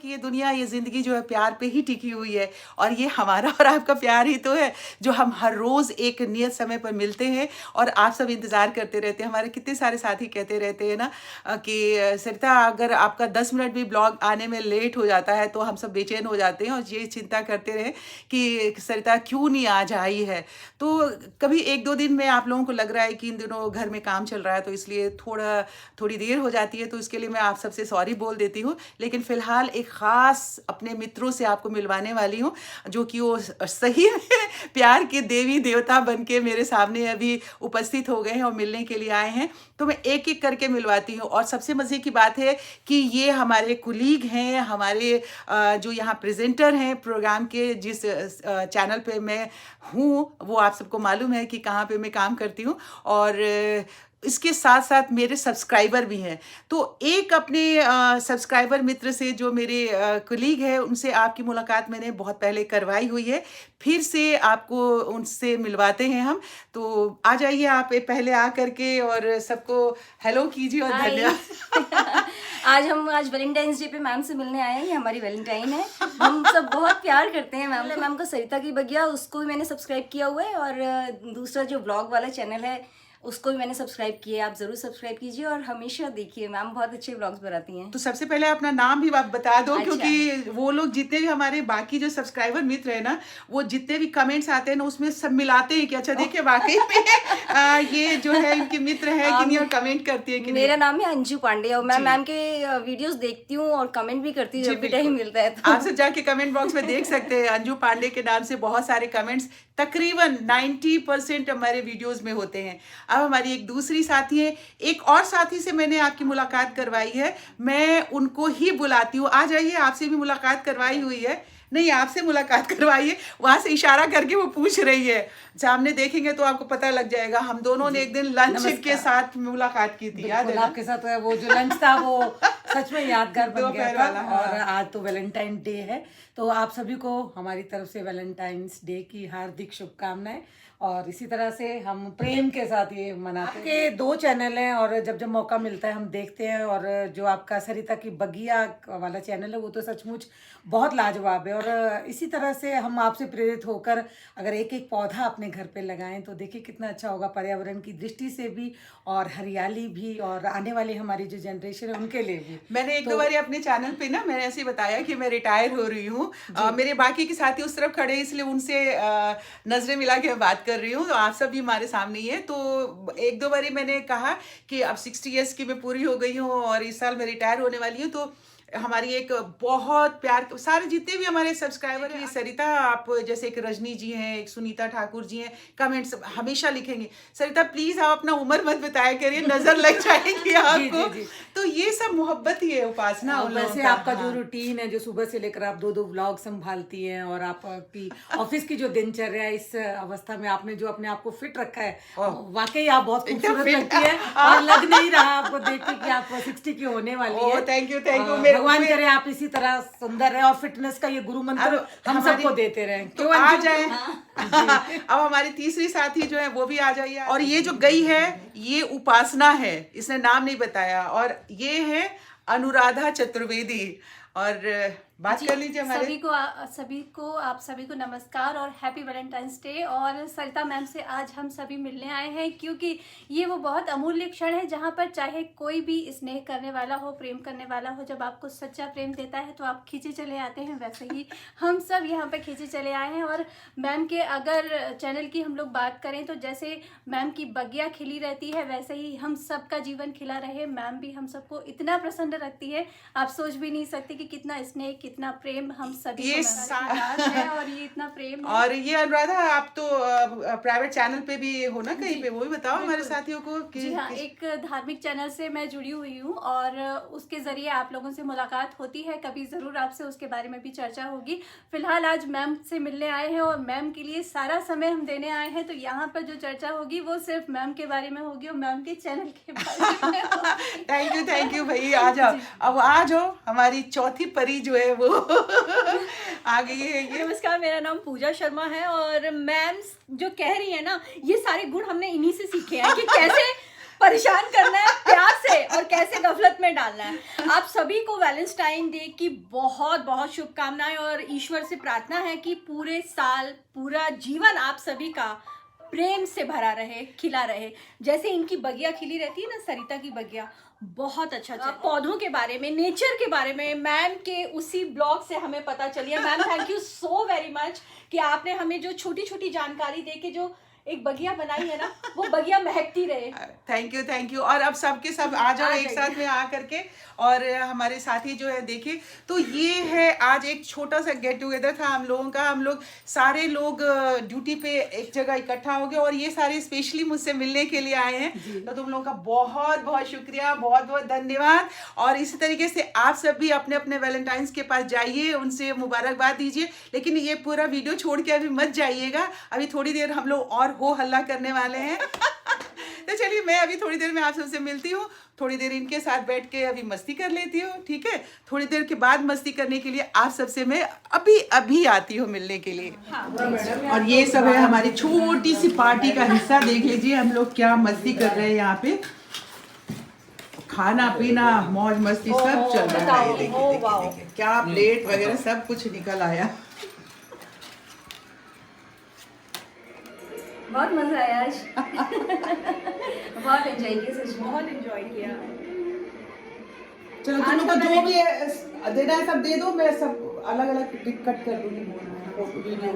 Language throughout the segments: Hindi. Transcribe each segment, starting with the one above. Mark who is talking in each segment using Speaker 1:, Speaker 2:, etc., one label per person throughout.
Speaker 1: कि ये दुनिया, ये ज़िंदगी जो है प्यार पे ही टिकी हुई है, और ये हमारा और आपका प्यार ही तो है जो हम हर रोज़ एक नियत समय पर मिलते हैं और आप सब इंतज़ार करते रहते हैं। हमारे कितने सारे साथी कहते रहते हैं ना कि सरिता अगर आपका 10 मिनट भी ब्लॉग आने में लेट हो जाता है तो हम सब बेचैन हो जाते हैं और ये चिंता करते रहे कि सरिता क्यों नहीं आज आई है। तो कभी 1-2 दिन में आप लोगों को लग रहा है कि इन दिनों घर में काम चल रहा है तो इसलिए थोड़ी देर हो जाती है, तो इसके लिए मैं आप सबसे सॉरी बोल देती हूँ। लेकिन फ़िलहाल एक ख़ास अपने मित्रों से आपको मिलवाने वाली हूँ जो कि वो सही में प्यार के देवी देवता बन के मेरे सामने अभी उपस्थित हो गए हैं और मिलने के लिए आए हैं। तो मैं एक-एक करके मिलवाती हूँ। और सबसे मज़े की बात है कि ये हमारे कुलीग हैं, हमारे जो यहाँ प्रेज़ेंटर हैं प्रोग्राम के, जिस चैनल पे मैं हूँ वो आप सबको मालूम है कि कहाँ पे मैं काम करती हूँ, और इसके साथ-साथ मेरे सब्सक्राइबर भी हैं। तो एक अपने सब्सक्राइबर मित्र से जो मेरे कलीग हैं उनसे आपकी मुलाकात मैंने बहुत पहले करवाई हुई है। फिर से आपको उनसे मिलवाते हैं हम। तो आ जाइए आप पहले आ कर के और सबको हेलो कीजिए और
Speaker 2: हाय।
Speaker 1: धन्यवाद।
Speaker 2: आज वैलेंटाइंस डे पे मैम से मिलने आए हैं। ये हमारी वैलेंटाइन है। हम सब बहुत प्यार करते हैं मैम को। मैम को सरिता की बगिया, उसको भी मैंने सब्सक्राइब किया हुआ है, और दूसरा जो ब्लॉग वाला चैनल है उसको भी मैंने सब्सक्राइब किया है। आप जरूर सब्सक्राइब कीजिए और हमेशा देखिए, मैम बहुत अच्छे व्लॉग्स बनाती हैं।
Speaker 1: तो सबसे पहले अपना नाम भी आप बता दो।
Speaker 2: अच्छा।
Speaker 1: क्योंकि वो लोग जितने भी हमारे बाकी जो सब्सक्राइबर मित्र हैं ना, वो जितने भी कमेंट्स आते हैं ना उसमें सब मिलाते हैं कि अच्छा देखिए वाकई में ये जो है इनके मित्र है कि नहीं, और कमेंट करती है कि नहीं।
Speaker 2: मेरा नाम है अंजू पांडे और मैं
Speaker 1: जी।
Speaker 2: मैम के वीडियोस देखती हूँ और कमेंट भी करती हूँ
Speaker 1: जी,
Speaker 2: जब भी
Speaker 1: बिल्कुल।
Speaker 2: टाइम मिलता है तो।
Speaker 1: आप सब जाके कमेंट बॉक्स में देख सकते हैं अंजू पांडे के नाम से बहुत सारे कमेंट्स तकरीबन 90% हमारे वीडियोस में होते हैं। अब हमारी एक दूसरी साथी है, एक और साथी से मैंने आपकी मुलाकात करवाई है, मैं उनको ही बुलाती हूँ। आ जाइए, आपसे भी मुलाकात करवाई हुई है, नहीं आपसे मुलाकात करवाई है, वहाँ से इशारा करके वो पूछ रही है। सामने देखेंगे तो आपको पता लग जाएगा। हम दोनों ने एक दिन लंच के साथ मुलाकात की थी, याद है ना?
Speaker 3: आपके साथ वो जो लंच था वो सच में यादगार बन गया था।
Speaker 1: वाला, हाँ।
Speaker 3: और आज तो वैलेंटाइन डे है, तो आप सभी को हमारी तरफ से वैलेंटाइंस डे की हार्दिक शुभकामनाएं। और इसी तरह से हम प्रेम के साथ ये मनाते हैं। आपके 2 चैनल हैं और जब जब मौका मिलता है हम देखते हैं। और जो आपका सरिता की बगिया वाला चैनल है वो तो सचमुच बहुत लाजवाब है। और इसी तरह से हम आपसे प्रेरित होकर अगर एक एक पौधा अपने घर पे लगाएं तो देखिए कितना अच्छा होगा, पर्यावरण की दृष्टि से भी और हरियाली भी, और आने वाली हमारी जो जनरेशन है उनके लिए भी।
Speaker 1: मैंने एक दो बार अपने चैनल पे ना मैंने ऐसे बताया कि मैं रिटायर हो रही हूँ। मेरे बाकी के साथी उस तरफ खड़े हैं, इसलिए उनसे नजरें मिला के मैं बात कर रही हूँ। तो आप सब भी हमारे सामने ही है। तो एक दो बारी मैंने कहा कि अब 60 ईयर्स की मैं पूरी हो गई हूँ और इस साल मैं रिटायर होने वाली हूँ। तो हमारी एक बहुत प्यार सारे जितने भी हमारे सब्सक्राइबर हैं, सरिता आप जैसे एक रजनी जी हैं, एक सुनीता ठाकुर जी हैं, कमेंट्स हमेशा लिखेंगे सरिता प्लीज आप अपना उम्र मत बताया करिए, नजर लग जाएगी आपको।
Speaker 3: जी।
Speaker 1: तो ये सब मोहब्बत ही है, उपासना।
Speaker 3: और वैसे आपका जो रूटीन है, जो सुबह से लेकर आप 2-2 व्लॉग संभालती हैं, और आपकी ऑफिस की जो दिनचर्या है, इस अवस्था में आपने जो अपने आप को फिट रखा है, वाकई आप बहुत खूबसूरत लगती है। और लग नहीं रहा आपको देख के कि आप 60 की होने वाली है।
Speaker 1: Thank you.
Speaker 3: भगवान करे आप इसी तरह सुंदर रहे और फिटनेस का ये गुरु मंत्र हम सबको देते रहें।
Speaker 1: तो आ जाए। अब हमारी तीसरी साथी जो है वो भी आ जाइए। और ये जो गई है ये उपासना है, इसने नाम नहीं बताया, और ये है अनुराधा चतुर्वेदी। और बात कर लीजिए हमारे
Speaker 4: आप सभी को नमस्कार और हैप्पी वैलेंटाइंस डे। और सरिता मैम से आज हम सभी मिलने आए हैं क्योंकि ये वो बहुत अमूल्य क्षण है जहाँ पर चाहे कोई भी स्नेह करने वाला हो, प्रेम करने वाला हो, जब आपको सच्चा प्रेम देता है तो आप खींचे चले आते हैं। वैसे ही हम सब यहाँ पर खींचे चले आए हैं। और मैम के अगर चैनल की हम लोग बात करें तो जैसे मैम की बगिया खिली रहती है वैसे ही हम सबका जीवन खिला रहे। मैम भी हम सबको इतना प्रसन्न रखती है, आप सोच भी नहीं सकते कि कितना स्नेह, कितना प्रेम हम सभी
Speaker 1: ये
Speaker 4: है। और ये इतना प्रेम है।
Speaker 1: और ये अनुराधा आप तो प्राइवेट चैनल पे भी हो ना कहीं पे, वो भी बताओ हमारे साथियों को कि
Speaker 4: जी हाँ, एक धार्मिक चैनल से मैं जुड़ी हुई हूँ और उसके जरिए आप लोगों से मुलाकात होती है, कभी जरूर आपसे उसके बारे में भी चर्चा होगी। फिलहाल आज मैम से मिलने आए हैं और मैम के लिए सारा समय हम देने आए हैं, तो यहाँ पर जो चर्चा होगी वो सिर्फ मैम के बारे में होगी और मैम के चैनल के बारे में।
Speaker 1: थैंक यू भाई। आ जाओ, अब आ जाओ, हमारी चौथी परी जो है वो आ गई है। ये
Speaker 5: नमस्कार, मेरा नाम पूजा शर्मा है और मैम जो कह रही है ना, ये सारे गुण हमने इन्हीं से सीखे हैं कि कैसे परेशान करना है प्यार से और कैसे गफलत में डालना है। आप सभी को वैलेंटाइन डे की बहुत बहुत शुभकामनाएं और ईश्वर से प्रार्थना है कि पूरे साल पूरा जीवन आप सभी का प्रेम से भरा रहे, खिला रहे। जैसे इनकी बगिया खिली रहती है ना, सरिता की बगिया, बहुत अच्छा चल। पौधों के बारे में, नेचर के बारे में मैम के उसी ब्लॉग से हमें पता चली है। Ma'am thank you so very much कि आपने हमें जो छोटी छोटी जानकारी दे के जो एक बगिया बनाई है ना, वो बगिया महकती रहे।
Speaker 1: Thank you. और अब सबके सब आ जाओ एक साथ में आ करके। और हमारे साथी जो है देखे तो ये है आज एक छोटा सा गेट टुगेदर था हम लोगों का। हम लोग सारे लोग ड्यूटी पे एक जगह इकट्ठा हो गए और ये सारे स्पेशली मुझसे मिलने के लिए आए हैं। तो तुम लोगों का बहुत बहुत शुक्रिया, बहुत बहुत धन्यवाद। और इसी तरीके से आप सब भी अपने अपने वैलेंटाइंस के पास जाइए, उनसे मुबारकबाद दीजिए। लेकिन ये पूरा वीडियो छोड़ के अभी मत जाइएगा, अभी थोड़ी देर हम लोग और हो हल्ला करने वाले हैं। तो चलिए मैं अभी थोड़ी देर में आप सबसे मिलती हूँ, थोड़ी देर इनके साथ बैठ के अभी मस्ती कर लेती हूँ, ठीक है। थोड़ी देर के बाद मस्ती करने के लिए आप सबसे मैं अभी आती हूँ मिलने के लिए। और ये सब है हमारी छोटी सी पार्टी का हिस्सा। देख लीजिए हम लोग क्या मस्ती कर रहे हैं यहाँ पे, खाना पीना मौज मस्ती सब चल रहा है। देखिए क्या प्लेट वगैरह सब कुछ निकल आया।
Speaker 2: बहुत मजा आया आज। बहुत एंजॉय किया, सच में
Speaker 5: बहुत एंजॉय किया।
Speaker 1: चलो तुम लोग को जो भी है देना है सब दे दो, मैं सब अलग अलग कट कर दूंगी वीडियो।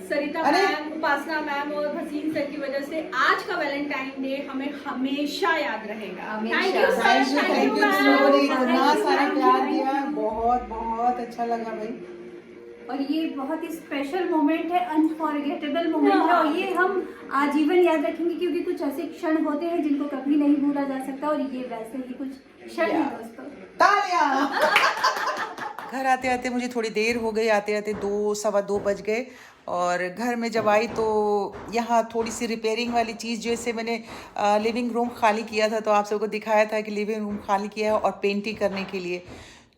Speaker 5: सरिता मैम, उपासना मैम और हसीन सर की वजह से आज का वैलेंटाइन डे हमें हमेशा याद रहेगा। Thank you sir,
Speaker 1: thank you. इतना सारा प्यार दिया, बहुत बहुत अच्छा लगा भाई।
Speaker 4: और ये बहुत ही स्पेशल मोमेंट है, अनफॉरगेटेबल मोमेंट है और ये हम आजीवन याद रखेंगे क्योंकि कुछ ऐसे क्षण होते हैं जिनको कभी नहीं भूला जा सकता और ये वैसे ही कुछ क्षण है दोस्तों।
Speaker 1: तालियां। घर आते आते मुझे थोड़ी देर हो गई, आते आते 2 सवा 2 बज गए। और घर में जब आई तो यहाँ थोड़ी सी रिपेयरिंग वाली चीज़, जैसे मैंने लिविंग रूम खाली किया था तो आप सबको दिखाया था कि लिविंग रूम खाली किया है और पेंटिंग करने के लिए।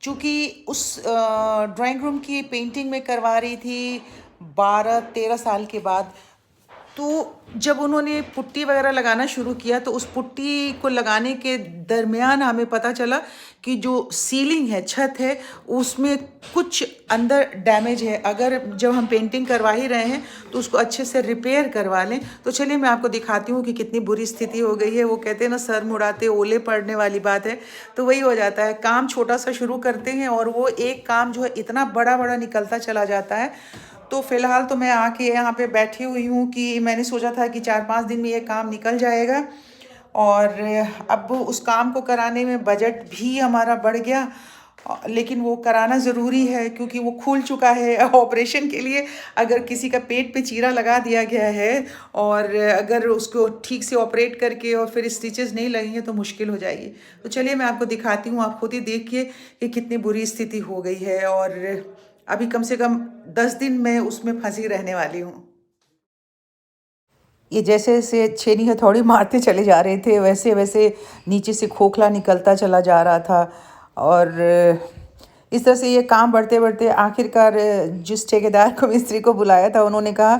Speaker 1: चूँकि उस ड्राइंग रूम की पेंटिंग में करवा रही थी 12-13 साल के बाद, तो जब उन्होंने पुट्टी वगैरह लगाना शुरू किया तो उस पुट्टी को लगाने के दरमियान हमें पता चला कि जो सीलिंग है, छत है, उसमें कुछ अंदर डैमेज है। अगर जब हम पेंटिंग करवा ही रहे हैं तो उसको अच्छे से रिपेयर करवा लें। तो चलिए मैं आपको दिखाती हूँ कि कितनी बुरी स्थिति हो गई है। वो कहते हैं ना, सर मुड़ाते ओले पड़ने वाली बात है। तो वही हो जाता है, काम छोटा सा शुरू करते हैं और वो एक काम जो है इतना बड़ा बड़ा निकलता चला जाता है। तो फ़िलहाल तो मैं आके यहाँ पे बैठी हुई हूँ कि मैंने सोचा था कि 4-5 दिन में ये काम निकल जाएगा। और अब उस काम को कराने में बजट भी हमारा बढ़ गया, लेकिन वो कराना ज़रूरी है क्योंकि वो खुल चुका है ऑपरेशन के लिए। अगर किसी का पेट पे चीरा लगा दिया गया है और अगर उसको ठीक से ऑपरेट करके और फिर स्टिचेस नहीं लगेंगे तो मुश्किल हो जाएगी। तो चलिए मैं आपको दिखाती हूँ, आप खुद ही देखिए कि कितनी बुरी स्थिति हो गई है। और अभी कम से कम 10 दिन मैं उसमें फंसी रहने वाली हूँ। ये जैसे जैसे छेनी हथौड़ी मारते चले जा रहे थे वैसे वैसे नीचे से खोखला निकलता चला जा रहा था। और इस तरह से ये काम बढ़ते बढ़ते आखिरकार जिस ठेकेदार को, मिस्त्री को बुलाया था, उन्होंने कहा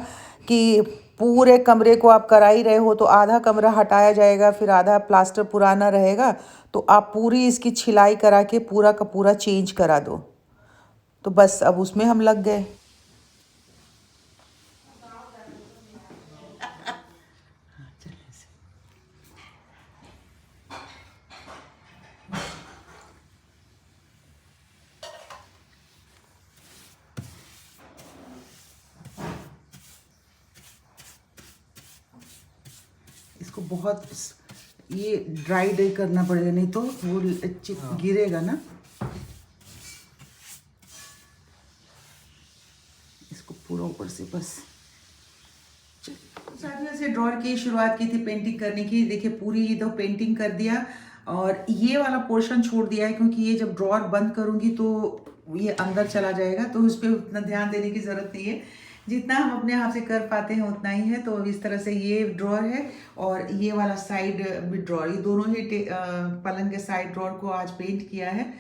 Speaker 1: कि पूरे कमरे को आप करा ही रहे हो तो आधा कमरा हटाया जाएगा, फिर आधा प्लास्टर पुराना रहेगा, तो आप पूरी इसकी छिलाई करा के पूरा का पूरा चेंज करा दो। तो बस अब उसमें हम लग गए। इसको बहुत ये ड्राई डे करना पड़ेगा, नहीं तो वो गिरेगा ना। इसको पूरा ऊपर से बस। साथियों से ड्रॉर की शुरुआत की थी पेंटिंग करने की। देखिए पूरी ये तो पेंटिंग कर दिया और ये वाला पोर्शन छोड़ दिया है क्योंकि ये जब ड्रॉर बंद करूँगी तो ये अंदर चला जाएगा, तो उस पर उतना ध्यान देने की ज़रूरत नहीं है। जितना हम अपने हाथ से कर पाते हैं उतना ही है। तो इस तरह से ये ड्रॉर है और ये वाला साइड भी ड्रॉर, ये दोनों ही पलंग के साइड ड्रॉर को आज पेंट किया है।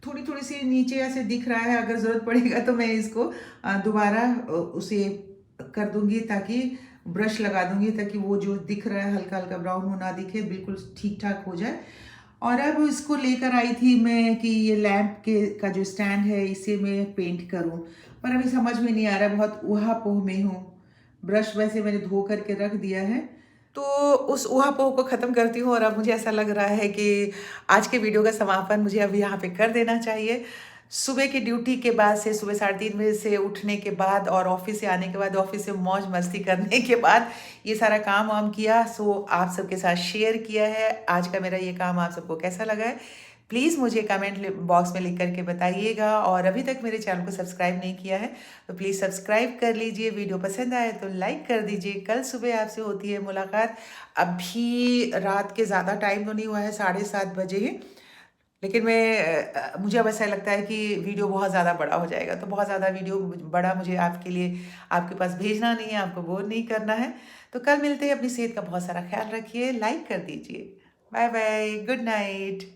Speaker 1: थोड़ी थोड़ी सी नीचे ऐसे दिख रहा है, अगर ज़रूरत पड़ेगा तो मैं इसको दोबारा उसे कर दूंगी ताकि ब्रश लगा दूंगी ताकि वो जो दिख रहा है हल्का हल्का ब्राउन वो ना दिखे, बिल्कुल ठीक ठाक हो जाए। और अब इसको लेकर आई थी मैं कि ये लैंप के का जो स्टैंड है इसे मैं पेंट करूं, पर अभी समझ में नहीं आ रहा, बहुत ऊहा-पोह में हूँ। ब्रश वैसे मैंने धो करके रख दिया है, तो उस ऊहा-पोह को ख़त्म करती हूँ और अब मुझे ऐसा लग रहा है कि आज के वीडियो का समापन मुझे अब यहाँ पे कर देना चाहिए। सुबह की ड्यूटी के बाद से, सुबह 3:30 बजे से उठने के बाद और ऑफिस से आने के बाद, ऑफिस से मौज मस्ती करने के बाद ये सारा काम वाम किया, सो आप सबके साथ शेयर किया है। आज का मेरा ये काम आप सबको कैसा लगा है प्लीज़ मुझे कमेंट बॉक्स में लिख करके बताइएगा। और अभी तक मेरे चैनल को सब्सक्राइब नहीं किया है तो प्लीज़ सब्सक्राइब कर लीजिए। वीडियो पसंद आए तो लाइक कर दीजिए। कल सुबह आपसे होती है मुलाकात। अभी रात के ज़्यादा टाइम तो नहीं हुआ है, 7:30 बजे ही, लेकिन मुझे अब ऐसा लगता है कि वीडियो बहुत ज़्यादा बड़ा हो जाएगा, तो बहुत ज़्यादा वीडियो बड़ा मुझे आपके लिए आपके पास भेजना नहीं है, आपको बोर नहीं करना है। तो कल मिलते हैं। अपनी सेहत का बहुत सारा ख्याल रखिए, लाइक कर दीजिए। Bye bye, good night.